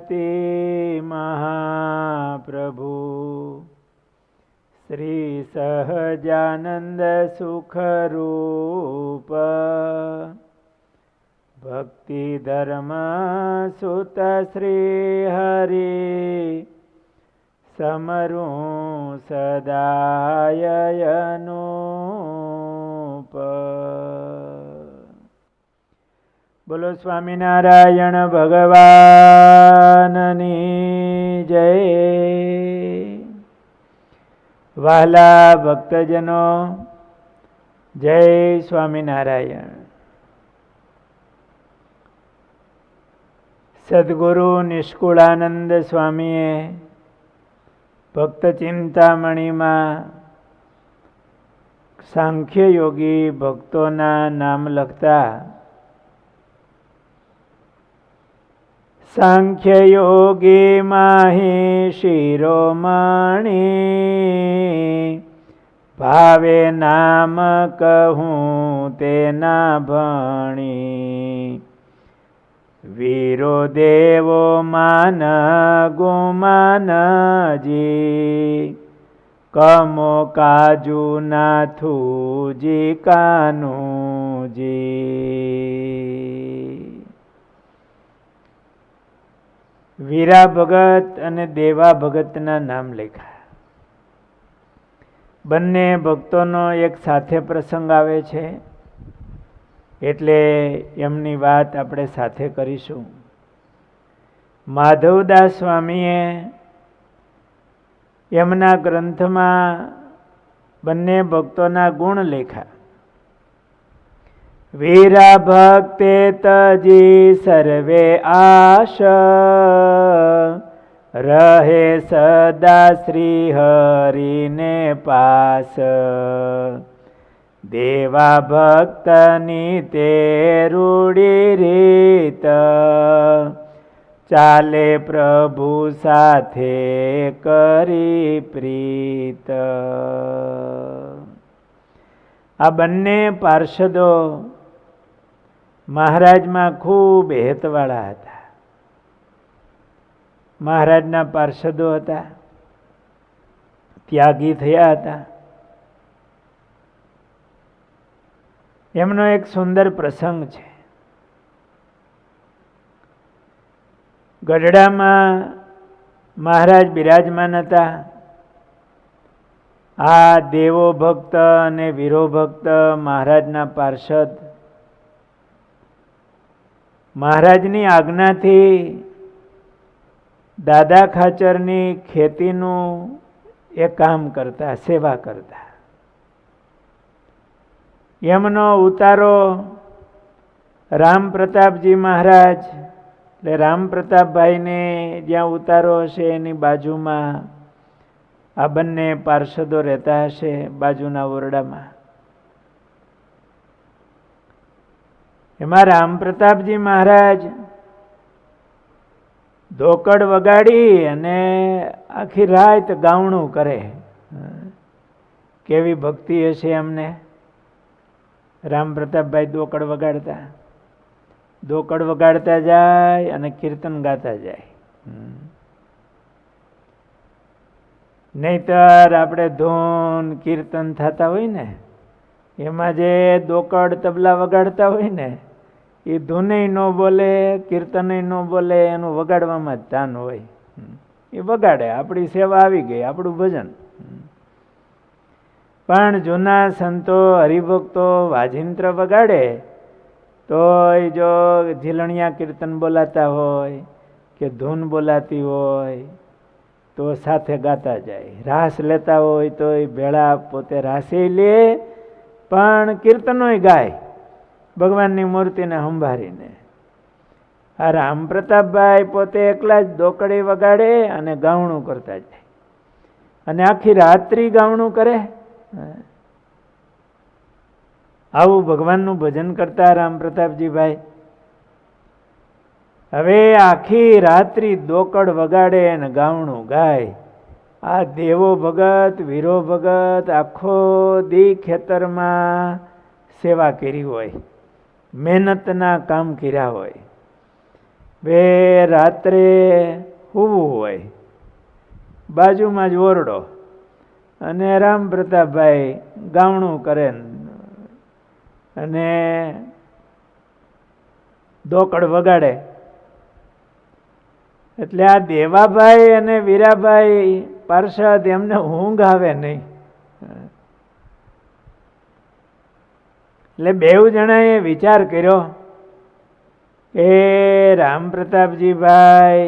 ગણપતિ મહાપ્રભુ શ્રી સહજાનંદ સુખરૂપ ભક્તિ ધર્મ સુત શ્રી હરિ સમરું સદાય અનુપ. બોલો સ્વામિનારાયણ ભગવાનની જય. વહાલા ભક્તજનો, જય સ્વામિનારાયણ. સદગુરુ નિષ્કુળાનંદ સ્વામીએ ભક્ત ચિંતામણીમાં સાંખ્ય યોગી ભક્તોના નામ લખતા સાંખ્ય યોગી માહી શિરોમણી ભાવે નામ કહું તેના ભણી વીરો દેવો માન ગુમાનજી કમો કાજુ નાથુજી કાનુજી. વીરા ભગત અને દેવા ભગતના નામ લખ્યા. બંને ભક્તોનો એક સાથે પ્રસંગ આવે છે એટલે એમની વાત આપણે સાથે કરીશું. માધવદાસ સ્વામીએ એમના ગ્રંથમાં બંને ભક્તોના ગુણ લખ્યા. વીરા ભક્તે તજી સર્વે આશ રહે સદા શ્રી હરિને પાસ દેવા ભક્તની તે રૂડી રીત ચાલે પ્રભુ સાથે કરી પ્રીત. આ બંને પાર્ષદો મહારાજમાં ખૂબ હેતવાળા હતા. મહારાજના પાર્ષદો હતા, ત્યાગી થયા હતા. એમનો એક સુંદર પ્રસંગ છે. ગઢડામાં મહારાજ બિરાજમાન હતા. આ દેવો ભક્ત અને વીરો ભક્ત મહારાજના પાર્ષદ મહારાજની આજ્ઞાથી દાદા ખાચરની ખેતીનું એ કામ કરતા, સેવા કરતા. એમનો ઉતારો રામ પ્રતાપજી મહારાજ એટલે રામ પ્રતાપભાઈને જ્યાં ઉતારો હશે એની બાજુમાં આ બંને પાર્ષદો રહેતા હશે, બાજુના ઓરડામાં. એમાં રામ પ્રતાપજી મહારાજ ધોકડ વગાડી અને આખી રાત ગાવણું કરે. કેવી ભક્તિ હશે એમને. રામ પ્રતાપભાઈ દોકડ વગાડતા, દોકડ વગાડતા જાય અને કીર્તન ગાતા જાય. નહીતર આપણે ધૂન કીર્તન થતા હોય ને એમાં જે દોકડ તબલા વગાડતા હોય ને એ ધૂને ન બોલે, કીર્તને ન બોલે, એનું વગાડવામાં જ તાન હોય. એ વગાડે, આપણી સેવા આવી ગઈ, આપણું ભજન. પણ જૂના સંતો હરિભક્તો વાજિંત્ર વગાડે તો જો ઝીલણિયા કીર્તન બોલાતા હોય કે ધૂન બોલાતી હોય તો સાથે ગાતા જાય. રાસ લેતા હોય તો એ ભેળા પોતે રાસે લે પણ કીર્તનોય ગાય ભગવાનની મૂર્તિને સંભાળીને. આ રામ પ્રતાપભાઈ પોતે એકલા જ દોકડી વગાડે અને ગાવણું કરતા જાય અને આખી રાત્રિ ગાવણું કરે. આવું ભગવાનનું ભજન કરતા રામ પ્રતાપજીભાઈ. હવે આખી રાત્રિ દોકડ વગાડે અને ગાવણું ગાય. આ દેવો ભગત વીરો ભગત આખો દી ખેતરમાં સેવા કરી હોય, મહેનતના કામ કર્યા હોય. બે રાત્રે સૂવું હોય, બાજુમાં જ ઓરડો, અને રામ પ્રતાપભાઈ ગાવણું કરે અને દોકડ વગાડે. એટલે આ દેવાભાઈ અને વીરાભાઈ પાર્ષદ એમને ઊંઘ આવે નહીં. એટલે બેઉ જણાએ વિચાર કર્યો કે રામ પ્રતાપજીભાઈ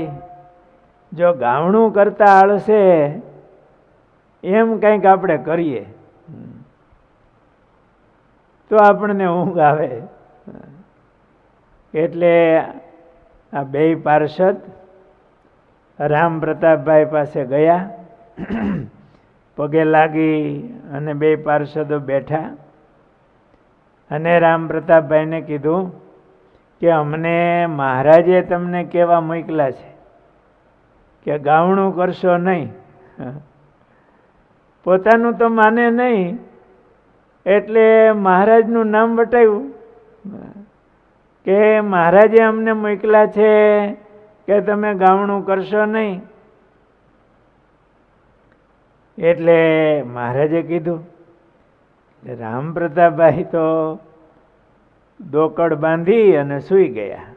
જો ગાવણું કરતા આળસે એમ કંઈક આપણે કરીએ તો આપણને ઊંઘ આવે. એટલે આ બે પાર્ષદ રામ પ્રતાપભાઈ પાસે ગયા, પગે લાગી અને બે પાર્ષદો બેઠા અને રામ પ્રતાપભાઈને કીધું કે અમને મહારાજે તમને કેવા મોકલા છે કે ગાવણું કરશો નહીં. પોતાનું તો માને નહીં એટલે મહારાજનું નામ વટાવ્યું કે મહારાજે અમને મોકલા છે કે તમે ગાવણું કરશો નહીં. એટલે મહારાજે કીધું. રામ પ્રતાપભાઈ તો દોકડ બાંધી અને સૂઈ ગયા.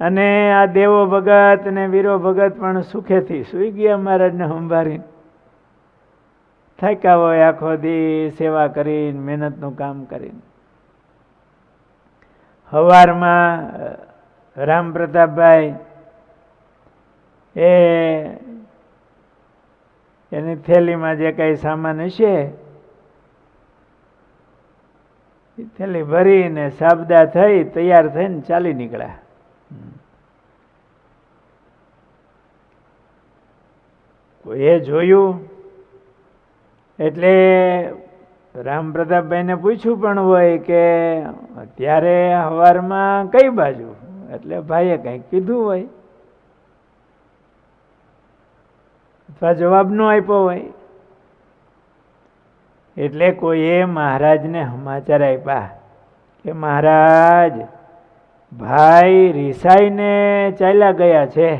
અને આ દેવો ભગત ને વીરો ભગત પણ સુખેથી સૂઈ ગયા મહારાજને સંભાળીને. થાક્યા હોય આખો દી સેવા કરીને, મહેનતનું કામ કરીને. સવારમાં રામ પ્રતાપભાઈ એની થેલીમાં જે કઈ સામાન હશે એ થેલી ભરીને સાબદા થઈ તૈયાર થઈને ચાલી નીકળ્યા. કોઈએ જોયું એટલે રામ પ્રતાપભાઈને પૂછ્યું પણ હોય કે અત્યારે સવારમાં કઈ બાજુ, એટલે ભાઈએ કંઈક કીધું હોય અથવા જવાબ ન આપ્યો હોય. એટલે કોઈએ મહારાજને સમાચાર આપ્યા કે મહારાજ ભાઈ રિસાઈને ચાલ્યા ગયા છે.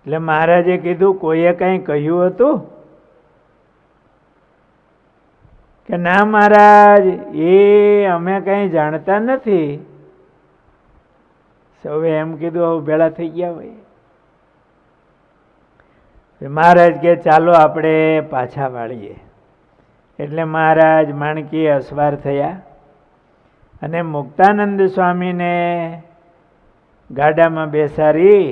એટલે મહારાજે કીધું કોઈએ કંઈ કહ્યું હતું કે ના મહારાજ એ અમે કંઈ જાણતા નથી. સૌએ એમ કીધું આવું ભેળા થઈ ગયા હોય. મહારાજ કે ચાલો આપણે પાછા વાળીએ. એટલે મહારાજ માણકી અસવાર થયા અને મુક્તાનંદ સ્વામીને ગાડામાં બેસાડી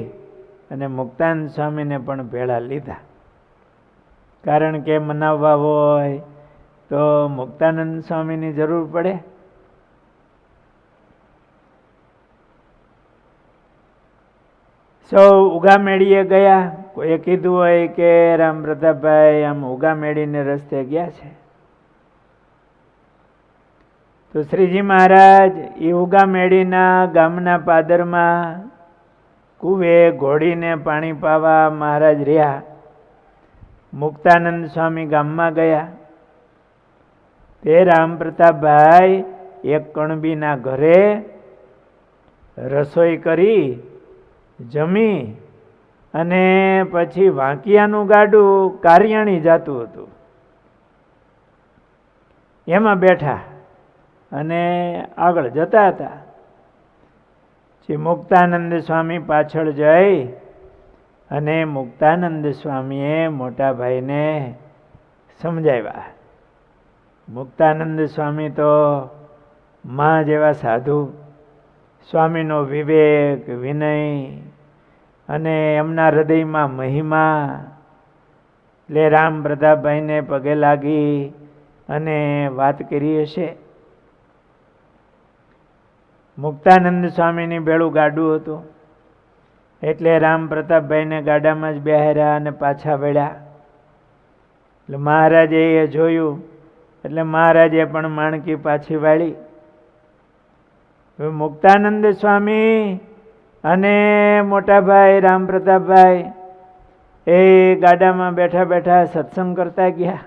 અને મુક્તાનંદ સ્વામીને પણ ભેળા લીધા. કારણ કે મનાવવા હોય તો મુક્તાનંદ સ્વામીની જરૂર પડે. સૌ ઉગામેળીએ ગયા. કોઈએ કીધું હોય કે રામ પ્રતાપભાઈ આમ ઉગામેળીને રસ્તે ગયા છે. તો શ્રીજી મહારાજ એ ઉગામેળીના ગામના પાદરમાં કુવે ઘોડીને પાણી પાવા મહારાજ રહ્યા. મુક્તાનંદ સ્વામી ગામમાં ગયા. તે રામ પ્રતાપભાઈ એક કણબીના ઘરે રસોઈ કરી જમી અને પછી વાંકિયાનું ગાડું કારિયાણી જાતું હતું એમાં બેઠા અને આગળ જતા હતા. મુક્તાનંદ સ્વામી પાછળ જઈ અને મુક્તાનંદ સ્વામીએ મોટા ભાઈને સમજાવ્યા. મુક્તાનંદ સ્વામી તો માં જેવા સાધુ, સ્વામીનો વિવેક, વિનય અને એમના હૃદયમાં મહિમા. એટલે રામ પ્રતાપભાઈને પગે લાગી અને વાત કરી હશે. મુક્તાનંદ સ્વામીની ભેળું ગાડું હતું એટલે રામ પ્રતાપભાઈને ગાડામાં જ બેહાર્યા અને પાછા વળ્યા. એટલે મહારાજે એ જોયું એટલે મહારાજે પણ માણકી પાછી વાળી. મુક્તાનંદ સ્વામી અને મોટાભાઈ રામ પ્રતાપભાઈ એ ગાડામાં બેઠા બેઠા સત્સંગ કરતા ગયા.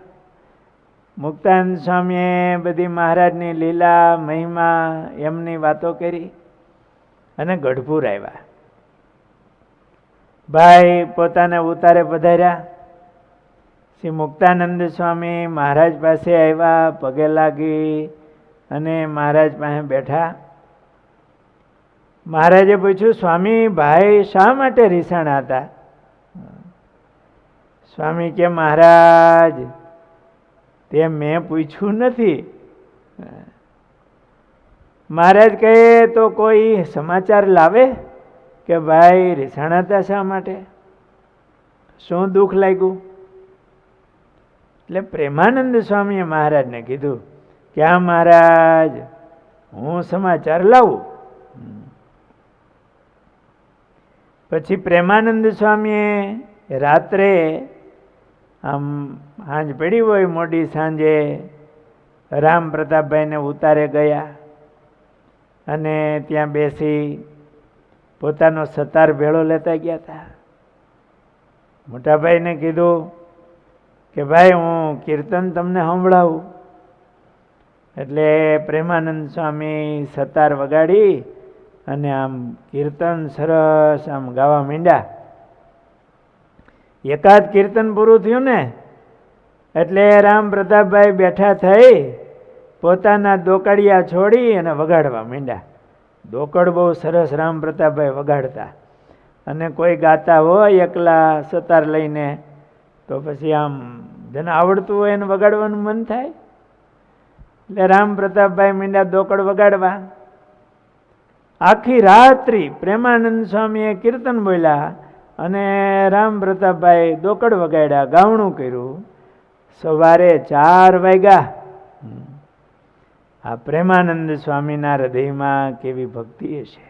મુક્તાનંદ સ્વામીએ બધી મહારાજની લીલા મહિમા એમની વાતો કરી અને ગઢપુર આવ્યા. ભાઈ પોતાને ઉતારે પધાર્યા. શ્રી મુક્તાનંદ સ્વામી મહારાજ પાસે આવ્યા, પગે લાગી અને મહારાજ પાસે બેઠા. મહારાજે પૂછ્યું, સ્વામી ભાઈ શા માટે રીસાણા હતા? સ્વામી કે મહારાજ તે મેં પૂછ્યું નથી. મહારાજ કહે તો કોઈ સમાચાર લાવે કે ભાઈ રીસાણા હતા શા માટે? શું દુઃખ લાગ્યું? એટલે પ્રેમાનંદ સ્વામીએ મહારાજને કીધું કે આ મહારાજ હું સમાચાર લાવું. પછી પ્રેમાનંદ સ્વામીએ રાત્રે આમ સાંજ પડી હોય, મોડી સાંજે રામ પ્રતાપભાઈને ઉતારે ગયા અને ત્યાં બેસી પોતાનો સતાર ભેળો લેતા ગયા હતા. મોટાભાઈને કીધું કે ભાઈ હું કીર્તન તમને સંભળાવું. એટલે પ્રેમાનંદ સ્વામી સતાર વગાડી અને આમ કીર્તન સરસ આમ ગાવા માંડ્યા. એકાદ કીર્તન પૂરું થયું ને એટલે રામ પ્રતાપભાઈ બેઠા થઈ પોતાના દોકડિયા છોડી અને વગાડવા માંડ્યા. દોકડ બહુ સરસ રામ પ્રતાપભાઈ વગાડતા, અને કોઈ ગાતા હોય એકલા સતાર લઈને તો પછી આમ જેને આવડતું હોય એને વગાડવાનું મન થાય. એટલે રામ પ્રતાપભાઈ માંડ્યા દોકડ વગાડવા. આખી રાત્રિ પ્રેમાનંદ સ્વામીએ કીર્તન બોલ્યા અને રામ પ્રતાપભાઈ દોકડ વગાડ્યા, ગાવણું કર્યું. સવારે 4 વાગ્યા. આ પ્રેમાનંદ સ્વામીના હૃદયમાં કેવી ભક્તિ હશે!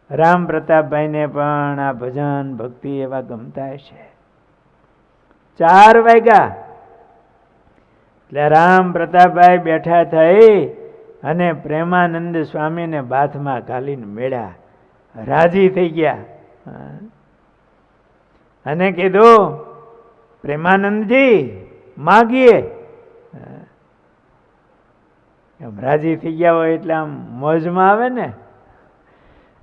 રામ પ્રતાપભાઈને પણ આ ભજન ભક્તિ એવા ગમતા હશે. 4 વાગ્યા એટલે રામ પ્રતાપભાઈ બેઠા થઈ અને પ્રેમાનંદ સ્વામીને બાથમાં ઘાલીને મેળ્યા. રાજી થઈ ગયા અને કીધું, પ્રેમાનંદજી માગીએ. એમ રાજી થઈ ગયા હોય એટલે આમ મોજમાં આવે ને,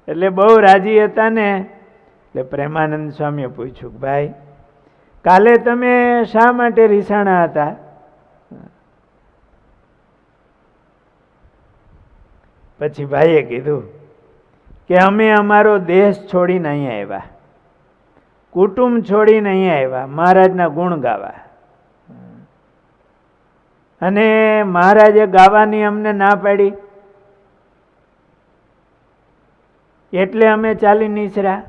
એટલે બહુ રાજી હતા ને. એટલે પ્રેમાનંદ સ્વામીએ પૂછ્યું, ભાઈ કાલે તમે શા માટે રીસાણા હતા? પછી ભાઈએ કીધું કે અમે અમારો દેશ છોડીને અહીંયા આવ્યા, કુટુંબ છોડીને અહીંયા આવ્યા મહારાજના ગુણ ગાવા. અને મહારાજે ગાવાની અમને ના પાડી એટલે અમે ચાલી નીસર્યા.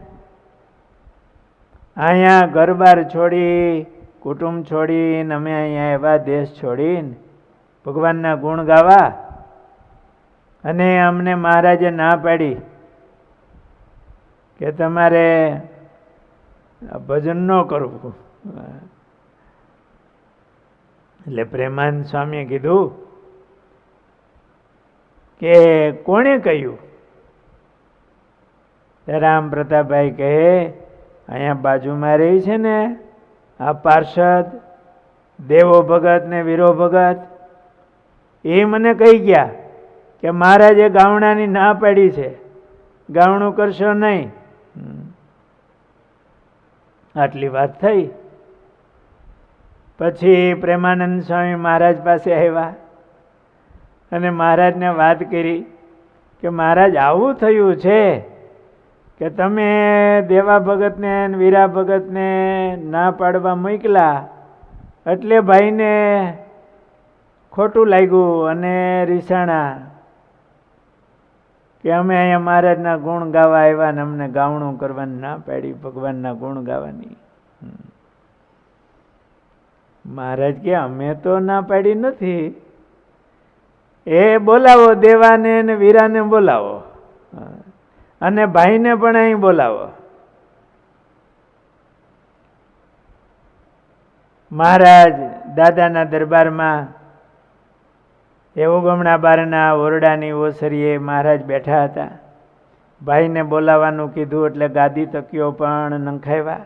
અહીંયા ઘરબાર છોડી, કુટુંબ છોડીને અમે અહીંયા આવ્યા, દેશ છોડીને ભગવાનના ગુણ ગાવા. અને અમને મહારાજે ના પાડી કે તમારે ભજન ન કરવું. એટલે પ્રેમાનંદ સ્વામીએ કીધું કે કોણે કહ્યું? રામ પ્રતાપભાઈ કહે, અહીંયા બાજુમાં રહી છે ને આ પાર્ષદ દેવો ભગત ને વીરો ભગત, એ મને કહી ગયા કે મહારાજે ગાવણાની ના પાડી છે, ગાવણું કરશો નહીં. આટલી વાત થઈ. પછી પ્રેમાનંદ સ્વામી મહારાજ પાસે આવ્યા અને મહારાજને વાત કરી કે મહારાજ આવું થયું છે કે તમે દેવા ભગતને વીરા ભગતને ના પાડવા મોકલા એટલે ભાઈને ખોટું લાગ્યું અને રીસાણા કે અમે અહીંયા મહારાજના ગુણ ગાવા આવ્યા ને અમને ગાવણું કરવાની ના પાડી, ભગવાનના ગુણ ગાવાની. મહારાજ કે અમે તો ના પાડી નથી, એ બોલાવો દેવાને ને વીરાને બોલાવો અને ભાઈને પણ અહીં બોલાવો. મહારાજ દાદાના દરબારમાં ઉગમણા બારના ઓરડાની ઓસરીએ મહારાજ બેઠા હતા. ભાઈને બોલાવાનું કીધું એટલે ગાદી તકીઓ પણ નંખાવ્યા.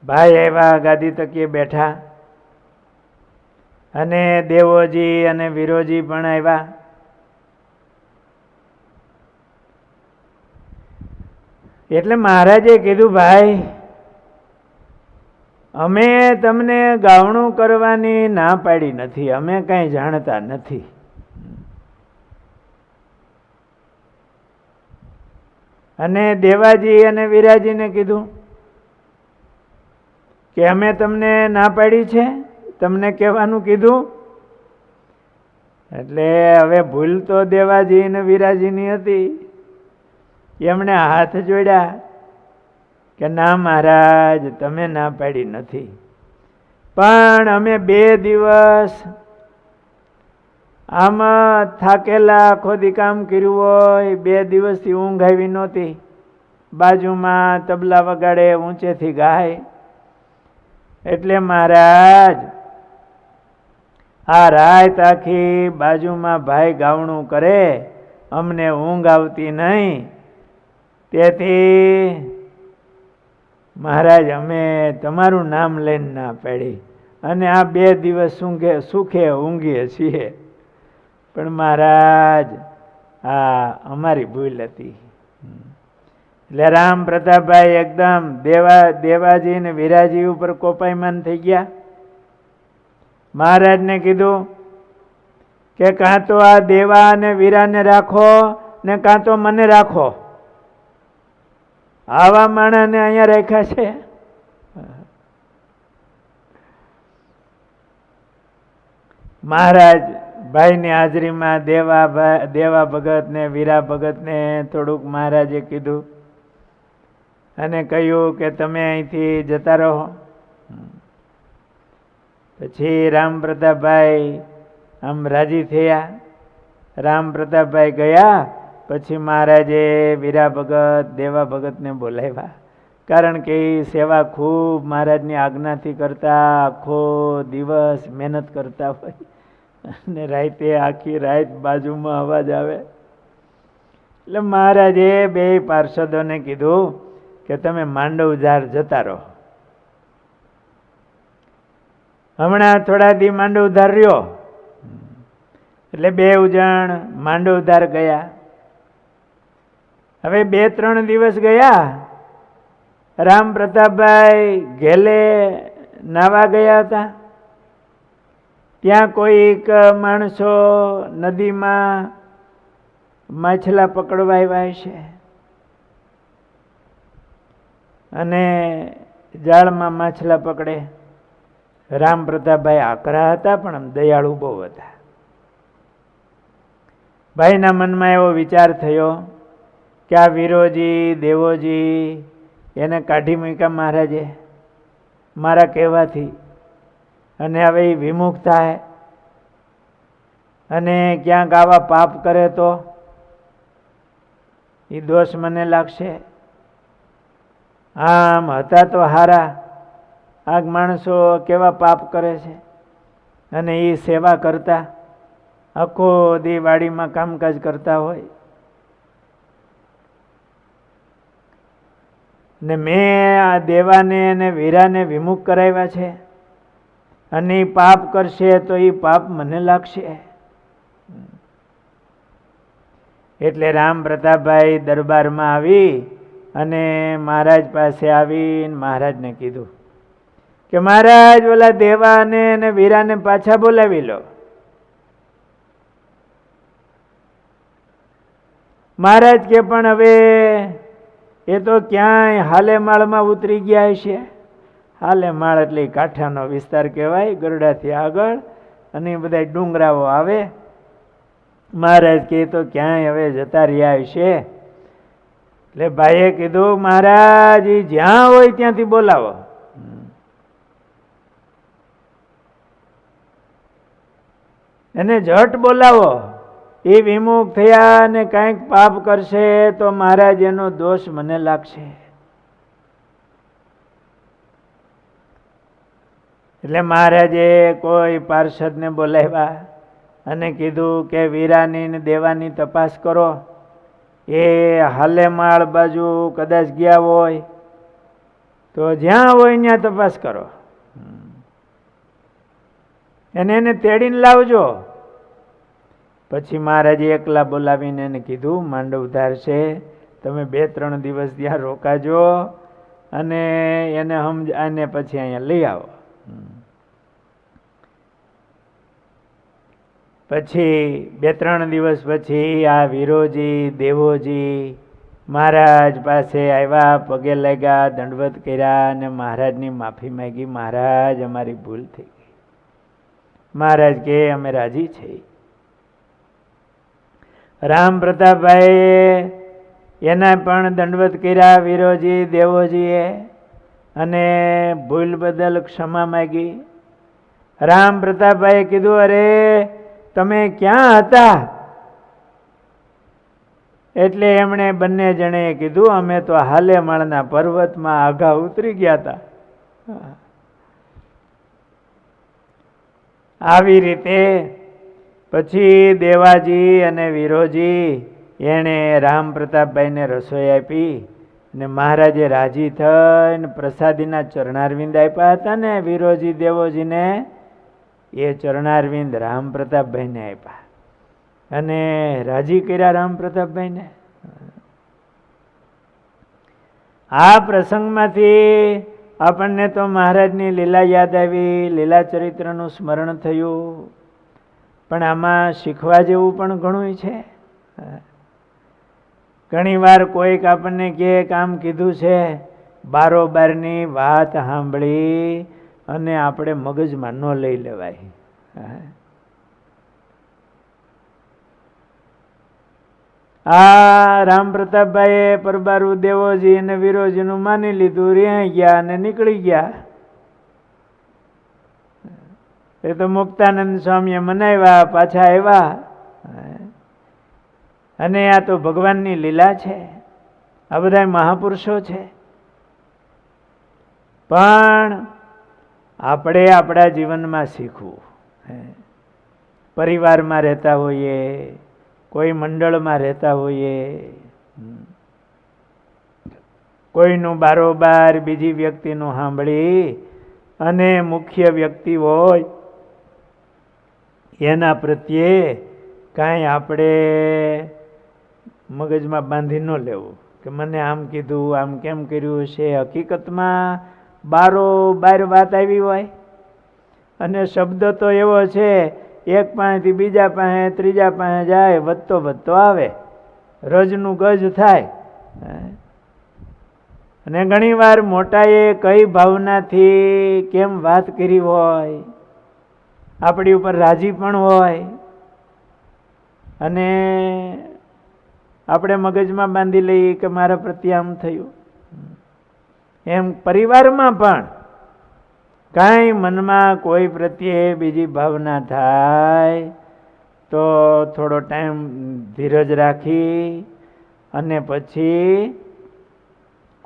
ભાઈ આવ્યા, ગાદી તકીએ બેઠા, અને દેવોજી અને વીરોજી પણ આવ્યા. એટલે મહારાજે કીધું, ભાઈ અમે તમને ગાવણું કરવાની ના પાડી નથી, અમે કાંઈ જાણતા નથી. અને દેવાજી અને વીરાજીને કીધું કે અમે તમને ના પાડી છે, તમને કહેવાનું કીધું. એટલે હવે ભૂલ તો દેવાજી અને વીરાજીની હતી. એમણે હાથ જોડ્યા કે ના મહારાજ, તમે ના પાડી નથી, પણ અમે 2 દિવસ આમાં થાકેલા, આખો દી કામ કર્યું હોય, 2 દિવસથી ઊંઘ આવી નહોતી. બાજુમાં તબલા વગાડે, ઊંચેથી ગાય. એટલે મહારાજ આ રાત આખી બાજુમાં ભાઈ ગાવણું કરે, અમને ઊંઘ આવતી નહીં. તેથી મહારાજ અમે તમારું નામ લઈને ના પાડી, અને આ 2 દિવસ સુખે ઊંઘીએ છીએ. પણ મહારાજ આ અમારી ભૂલ હતી. એટલે રામ પ્રતાપભાઈ એકદમ દેવાજી ને વીરાજી ઉપર કોપાયમાન થઈ ગયા. મહારાજને કીધું કે કાં તો આ દેવા અને વીરાને રાખો ને કાં તો મને રાખો. આવા માણસને અહીંયા રાખ્યા છે. મહારાજ ભાઈની હાજરીમાં દેવા ભગત ને વીરા ભગત ને થોડુંક મહારાજે કીધું અને કહ્યું કે તમે અહીંથી જતા રહો. પછી રામ પ્રતાપભાઈ આમ રાજી થયા. રામ પ્રતાપભાઈ ગયા. પછી મહારાજે વીરા ભગત, દેવા ભગતને બોલાવ્યા, કારણ કે એ સેવા ખૂબ મહારાજની આજ્ઞાથી કરતા, આખો દિવસ મહેનત કરતા હોય, અને રાતે આખી રાત બાજુમાં અવાજ આવે. એટલે મહારાજે 2 પાર્ષદોને કીધું કે તમે માંડવજાર જતા રહો. હમણાં થોડા દી માંડવધાર રહ્યો. એટલે 2 જણ માંડવધાર ગયા. હવે 2-3 દિવસ ગયા. રામ પ્રતાપભાઈ ઘેલે નાવા ગયા હતા. ત્યાં કોઈક માણસો નદીમાં માછલા પકડવા આવ્યા છે, અને જાળમાં માછલા પકડે. રામ પ્રતાપભાઈ આકરા હતા, પણ આમ દયાળુ બહુ હતા. ભાઈના મનમાં એવો વિચાર થયો કે આ વીરોજી, દેવોજી એને કાઢી મૂક્યા મહારાજે મારા કહેવાથી, અને હવે એ વિમુખ થાય અને ક્યાંક આવા પાપ કરે તો એ દોષ મને લાગશે. આમ હતા તો હારા, આ માણસો કેવા પાપ કરે છે. અને એ સેવા કરતા, આખો દી વાડીમાં કામકાજ કરતા હોય, ને મેં આ દેવાને અને વીરાને વિમુખ કરાવ્યા છે, અને એ પાપ કરશે તો એ પાપ મને લાગશે. એટલે રામ પ્રતાપભાઈ દરબારમાં આવી અને મહારાજ પાસે આવીને મહારાજને કીધું કે મહારાજ ઓલા દેવાને અને વીરાને પાછા બોલાવી લો. મહારાજ કે પણ હવે એ તો ક્યાંય હાલે માળમાં ઉતરી ગયા છે. હાલે માળ એટલે કાંઠાનો વિસ્તાર કહેવાય, ગરડાથી આગળ, અને એ બધા ડુંગરાઓ આવે. મહારાજ કે તો ક્યાંય હવે જતા રહ્યા છે. એટલે ભાઈએ કીધું મહારાજ એ જ્યાં હોય ત્યાંથી બોલાવો. એને ઝટ બોલાવો. એ વિમુખ થયા ને કંઈક પાપ કરશે તો મહારાજ એનો દોષ મને લાગશે. એટલે મહારાજે કોઈ પાર્ષદને બોલાવ્યા અને કીધું કે વીરાની ને દેવાની તપાસ કરો. એ હાલેમાળ બાજુ કદાચ ગયા હોય તો જ્યાં હોય ત્યાં તપાસ કરો, એને તેડીને લાવજો. પછી મહારાજે એકલા બોલાવીને એને કીધું, માંડવધાર છે, તમે 2-3 દિવસ ત્યાં રોકાજો અને એને સમજાને પછી અહીંયા લઈ આવો. પછી 2-3 દિવસ પછી આ વિરોજી દેવોજી મહારાજ પાસે આવ્યા, પગે લાગ્યા, દંડવત કર્યા અને મહારાજની માફી માંગી. મહારાજ, અમારી ભૂલ થઈ ગઈ. મહારાજ કે અમે રાજી છીએ. રામ પ્રતાપભાઈ એના પણ દંડવત કર્યા વિરોજી દેવોજીએ અને ભૂલ બદલ ક્ષમા માંગી. રામ પ્રતાપભાઈએ કીધું, અરે તમે ક્યાં હતા? એટલે એમણે બંને જણે કીધું, અમે તો હાલેમાળના પર્વતમાં આઘા ઉતરી ગયા હતા. આવી રીતે પછી દેવાજી અને વિરોજી એણે રામ પ્રતાપભાઈને રસોઈ આપી ને મહારાજે રાજી થઈને પ્રસાદીના ચરણારવિંદ આપ્યા હતા ને વિરોજી દેવોજીને, એ ચરણારવિંદ રામ પ્રતાપભાઈને આપ્યા અને રાજી કર્યા રામ પ્રતાપભાઈને. આ પ્રસંગમાંથી આપણને તો મહારાજની લીલા યાદ આવી, લીલા ચરિત્રનું સ્મરણ થયું. પણ આમાં શીખવા જેવું પણ ઘણું છે. ઘણી વાર કોઈક આપણને કે આમ કીધું છે, બારોબારની વાત સાંભળી અને આપણે મગજમાં ન લઈ લેવાય. આ રામ પ્રતાપભાઈએ પરબારુ દેવોજી અને વિરોજીનું માની લીધું, રહ્યા ગયા અને નીકળી ગયા. એ તો મુક્તાનંદ સ્વામીએ મનાવ્યા, પાછા આવ્યા. અને આ તો ભગવાનની લીલા છે, આ બધા મહાપુરુષો છે. પણ આપણે આપણા જીવનમાં શીખવું. પરિવારમાં રહેતા હોઈએ, કોઈ મંડળમાં રહેતા હોઈએ, કોઈનું બારોબાર બીજી વ્યક્તિનું સાંભળી અને મુખ્ય વ્યક્તિ હોય એના પ્રત્યે કાંઈ આપણે મગજમાં બાંધી ન લેવું કે મને આમ કીધું, આમ કેમ કર્યું છે. હકીકતમાં બારોબાર વાત આવી હોય અને શબ્દ તો એવો છે, એક પાસેથી બીજા પાસે ત્રીજા પાસે જાય, વધતો વધતો આવે, રજનું ગજ થાય. અને ઘણી વાર મોટાએ કઈ ભાવનાથી કેમ વાત કરી હોય, આપણી ઉપર રાજી પણ હોય અને આપણે મગજમાં બાંધી લઈએ કે મારા પ્રત્યે આમ થયું. એમ પરિવારમાં પણ કાંઈ મનમાં કોઈ પ્રત્યે બીજી ભાવના થાય તો થોડો ટાઈમ ધીરજ રાખી અને પછી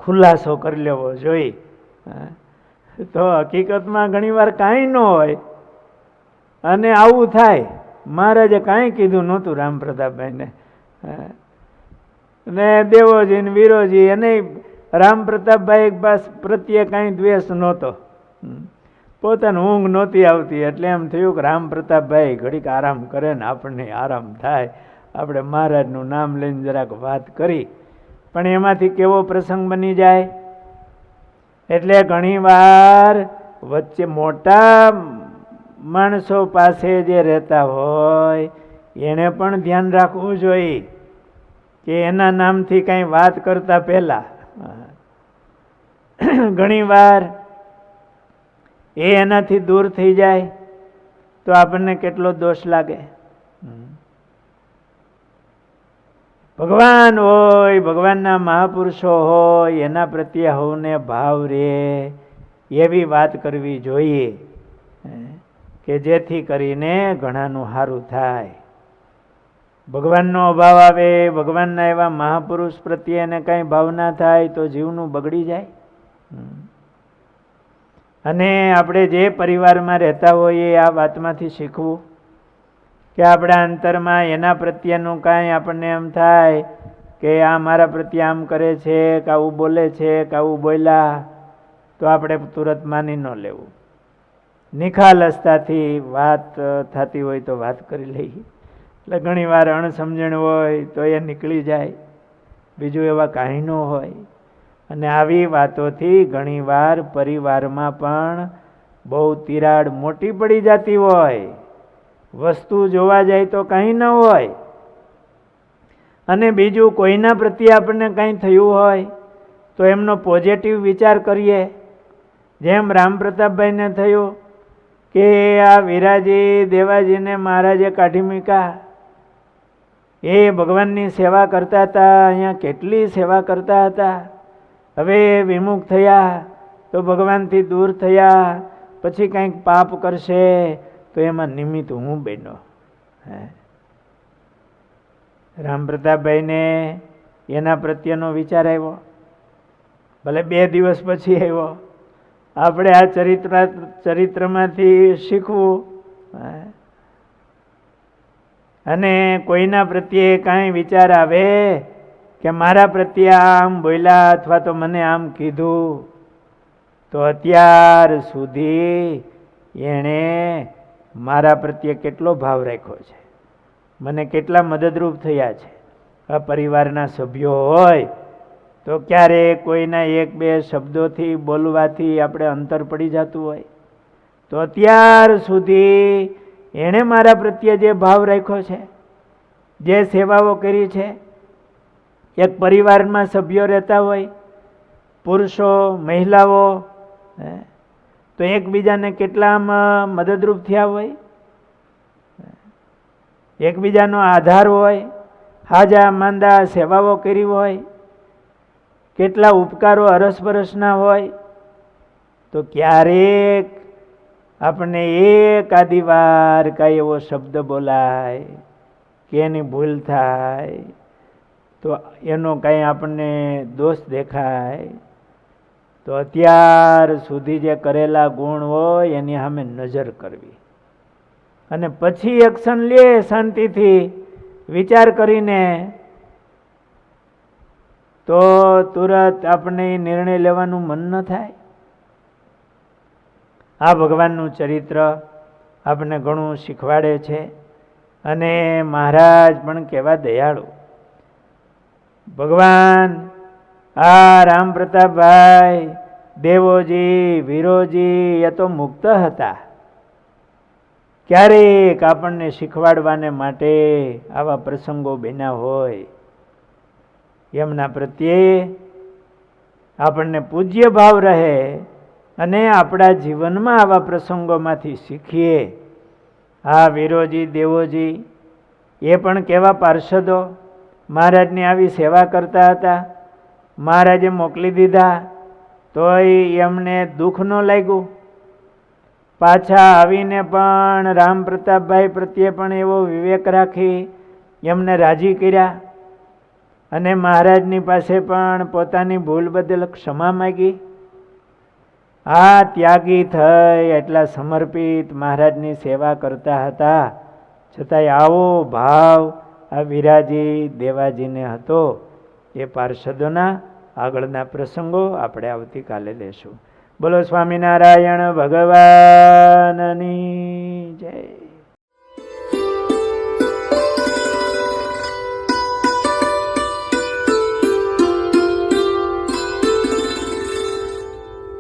ખુલાસો કરી લેવો જોઈએ. તો હકીકતમાં ઘણી વાર કાંઈ ન હોય અને આવું થાય. મહારાજે કાંઈ કીધું નહોતું રામ પ્રતાપભાઈને, ને દેવોજી ને વિરોજી અને રામ પ્રતાપભાઈ પ્રત્યે કાંઈ દ્વેષ નહોતો. પોતાને ઊંઘ નહોતી આવતી એટલે એમ થયું કે રામ પ્રતાપભાઈ ઘડીક આરામ કરે ને આપણને આરામ થાય, આપણે મહારાજનું નામ લઈને જરાક વાત કરી. પણ એમાંથી કેવો પ્રસંગ બની જાય. એટલે ઘણી વાર વચ્ચે મોટા માણસો પાસે જે રહેતા હોય એને પણ ધ્યાન રાખવું જોઈએ કે એના નામથી કાંઈ વાત કરતા પહેલા ઘણી વાર એ એનાથી દૂર થઈ જાય તો આપણને કેટલો દોષ લાગે. ભગવાન હોય, ભગવાનના મહાપુરુષો હોય, એના પ્રત્યે હવને ભાવ રહે એવી વાત કરવી જોઈએ કે જેથી કરીને ઘણાનું સારું થાય. ભગવાનનો અભાવ આવે, ભગવાનના એવા મહાપુરુષ પ્રત્યે એને કાંઈ ભાવના થાય તો જીવનું બગડી જાય. અને આપણે જે પરિવારમાં રહેતા હોઈએ આ વાતમાંથી શીખવું કે આપણા અંતરમાં એના પ્રત્યેનું કાંઈ આપણને એમ થાય કે આ મારા પ્રત્યે આમ કરે છે કે આવું બોલે છે કે આવું બોલ્યા તો આપણે તુરત માની ન લેવું. નિખાલસતાથી વાત થતી હોય તો વાત કરી લઈએ. એટલે ઘણી વાર અણસમજણ હોય તો એ નીકળી જાય, બીજું એવા કાંઈ ન હોય. અને આવી વાતોથી ઘણીવાર પરિવારમાં પણ બહુ તિરાડ મોટી પડી જતી હોય. વસ્તુ જોવા જાય તો કાંઈ ન હોય, અને બીજું કોઈના પ્રત્યે આપણને કાંઈ થયું હોય તો એમનો પોઝિટિવ વિચાર કરીએ. જેમ રામ પ્રતાપભાઈને થયું કે આ વીરાજી દેવાજીને મહારાજે કાઢી મૂક્યા, એ ભગવાનની સેવા કરતા હતા, અહીંયા કેટલી સેવા કરતા હતા, હવે વિમુખ થયા તો ભગવાનથી દૂર થયા, પછી કંઈક પાપ કરશે તો એમાં નિમિત્ત હું બન્યો. રામ પ્રતાપભાઈને એના પ્રત્યેનો વિચાર આવ્યો, ભલે 2 દિવસ પછી આવ્યો. આપણે આ ચરિત્રમાંથી શીખવું. અને કોઈના પ્રત્યે કાંઈ વિચાર આવે કે મારા પ્રત્યે આમ બોલ્યા અથવા તો મને આમ કીધું, તો અત્યાર સુધી એણે મારા પ્રત્યે કેટલો ભાવ રાખ્યો છે, મને કેટલા મદદરૂપ થયા છે. આ પરિવારના સભ્યો હોય તો ક્યારેક કોઈના 1-2 શબ્દોથી બોલવાથી આપણે અંતર પડી જતું હોય, તો અત્યાર સુધી એણે મારા પ્રત્યે જે ભાવ રાખ્યો છે, જે સેવાઓ કરી છે. એક પરિવારમાં સભ્યો રહેતા હોય, પુરુષો મહિલાઓ, તો એકબીજાને કેટલામાં મદદરૂપ થયા હોય, એકબીજાનો આધાર હોય, હાજા માંદા સેવાઓ કરી હોય, કેટલા ઉપકારો અરસપરસના હોય. તો ક્યારેક આપણને એકાદી વાર કાંઈ એવો શબ્દ બોલાય કે એની ભૂલ થાય તો એનો કાંઈ આપણને દોષ દેખાય, તો અત્યાર સુધી જે કરેલા ગુણ હોય એની સામે નજર કરવી, અને પછી એક્શન લે શાંતિથી વિચાર કરીને, તો તુરત આપણે નિર્ણય લેવાનું મન ન થાય. આ ભગવાનનું ચરિત્ર આપણને ઘણું શીખવાડે છે. અને મહારાજ પણ કેવા દયાળુ. ભગવાન આ રામ પ્રતાપભાઈ, દેવોજી, વીરોજી એ તો મુક્ત હતા. ક્યારેક આપણને શીખવાડવાને માટે આવા પ્રસંગો બન્યા હોય, એમના પ્રત્યે આપણને પૂજ્ય ભાવ રહે, અને આપણા જીવનમાં આવા પ્રસંગોમાંથી શીખીએ. હા, વીરોજી, દેવોજી એ પણ કેવા પાર્ષદો, મહારાજની આવી સેવા કરતા હતા. મહારાજે મોકલી દીધા તોય એમને દુઃખ ન લાગ્યું. પાછા આવીને પણ રામ પ્રતાપભાઈ પ્રત્યે પણ એવો વિવેક રાખી એમને રાજી કર્યા, અને મહારાજની પાસે પણ પોતાની ભૂલ બદલ ક્ષમા માગી. આ ત્યાગી થઈ એટલા સમર્પિત મહારાજની સેવા કરતા હતા, છતાંય આવો ભાવ આ વીરાજી દેવાજીને હતો. એ પાર્ષદોના આગળના પ્રસંગો આપણે આવતીકાલે લેશું. બોલો સ્વામિનારાયણ ભગવાનની જય.